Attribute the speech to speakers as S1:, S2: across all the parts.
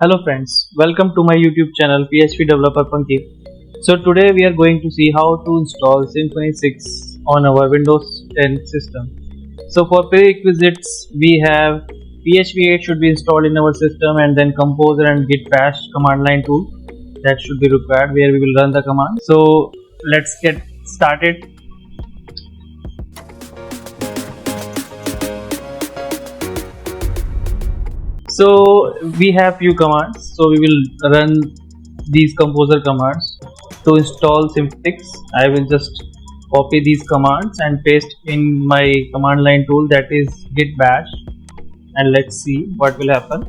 S1: Hello friends, welcome to my YouTube channel PHP Developer Panki. So today we are going to see how to install Symfony 6 on our Windows 10 system. So for prerequisites we have PHP 8 should be installed in our system, and then Composer and Git Bash command line tool that should be required where we will run the command. So let's get started. So we have few commands, so we will run these composer commands. To install Symfony 6, I will just copy these commands and paste in my command line tool, that is git bash, and let's see what will happen.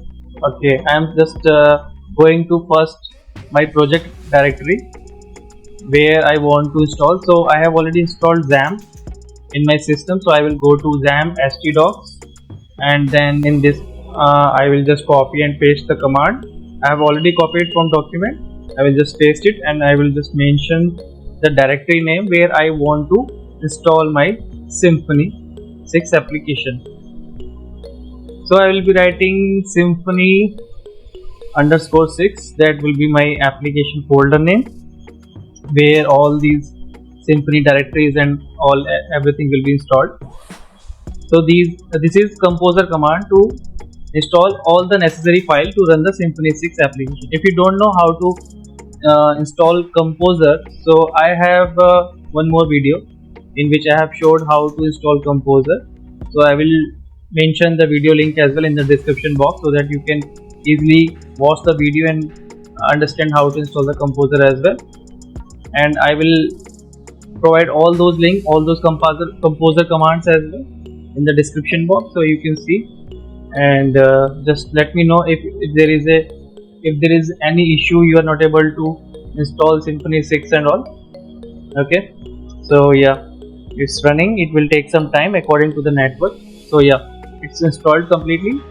S1: Okay, I am just going to first my project directory where I want to install. So I have already installed XAMPP in my system, so I will go to XAMPP htdocs, and then in this I will just copy and paste the command. I have already copied from document. I will just paste it, and I will just mention the directory name where I want to install my Symfony 6 application. So I will be writing Symfony _6, that will be my application folder name where all these Symfony directories and everything will be installed. So this is composer command to install all the necessary file to run the Symfony 6 application. If you don't know how to install composer, so I have one more video in which I have showed how to install composer. So I will mention the video link as well in the description box, so that you can easily watch the video and understand how to install the composer as well. And I will provide all those links, all those composer commands as well in the description box, so you can see. And just let me know if there is any issue you are not able to install Symfony 6 and all. Okay, so yeah, it's running. It will take some time according to the network. So yeah, it's installed completely.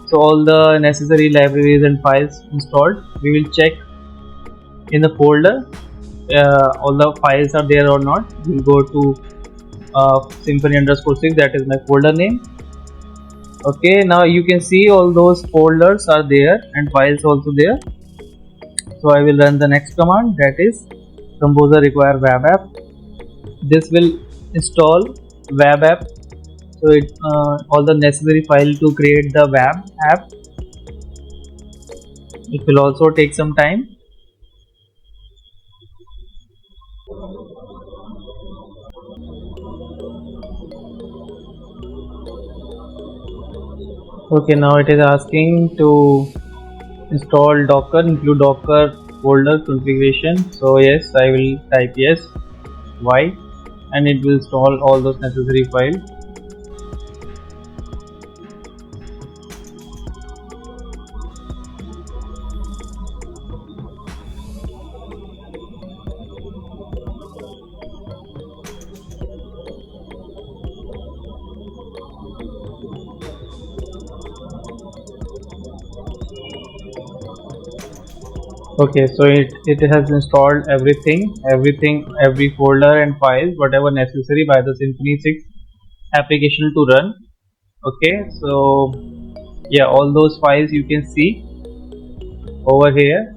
S1: So all the necessary libraries and files installed. We will check in the folder all the files are there or not. We'll go to Symfony _6, that is my folder name. Okay, now you can see all those folders are there and files also there. So I will run the next command, that is composer require webapp. This will install webapp, so all the necessary file to create the web app. It will also take some time. Okay, now it is asking to install Docker, include Docker folder configuration. So yes, I will type yes, y, and it will install all those necessary files. Okay, so it has installed everything, every folder and files, whatever necessary by the Symfony 6 application to run. Okay, so yeah, all those files you can see over here.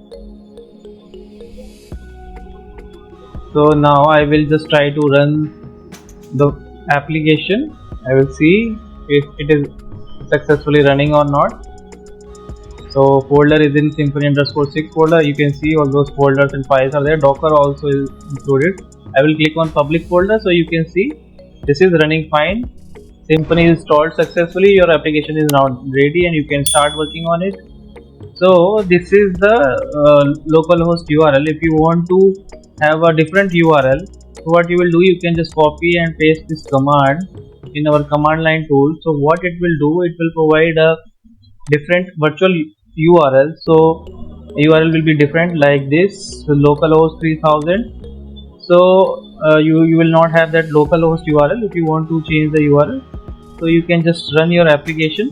S1: So now I will just try to run the application. I will see if it is successfully running or not. So folder is in Symfony _6 folder. You can see all those folders and files are there. Docker also is included. I will click on public folder, so you can see this is running fine. Symfony is installed successfully. Your application is now ready and you can start working on it. So this is the localhost URL. If you want to have a different URL, so what you will do, you can just copy and paste this command in our command line tool. So what it will do, it will provide a different virtual URL. So URL will be different like this, so localhost 3000. So you will not have that localhost URL. If you want to change the URL, so you can just run your application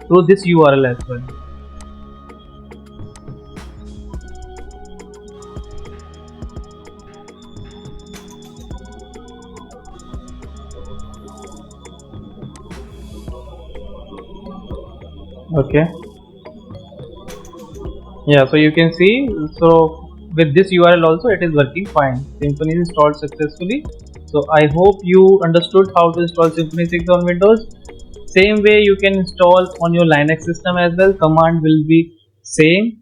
S1: through this URL as well. Okay, Yeah, so you can see, so with this URL also it is working fine. Symfony is installed successfully. So I hope you understood how to install Symfony 6 on Windows. Same way you can install on your Linux system as well. Command will be same.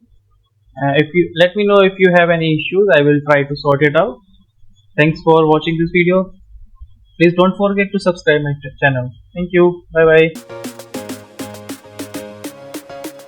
S1: If you let me know if you have any issues, I will try to sort it out. Thanks for watching this video. Please don't forget to subscribe my channel. Thank you. Bye bye.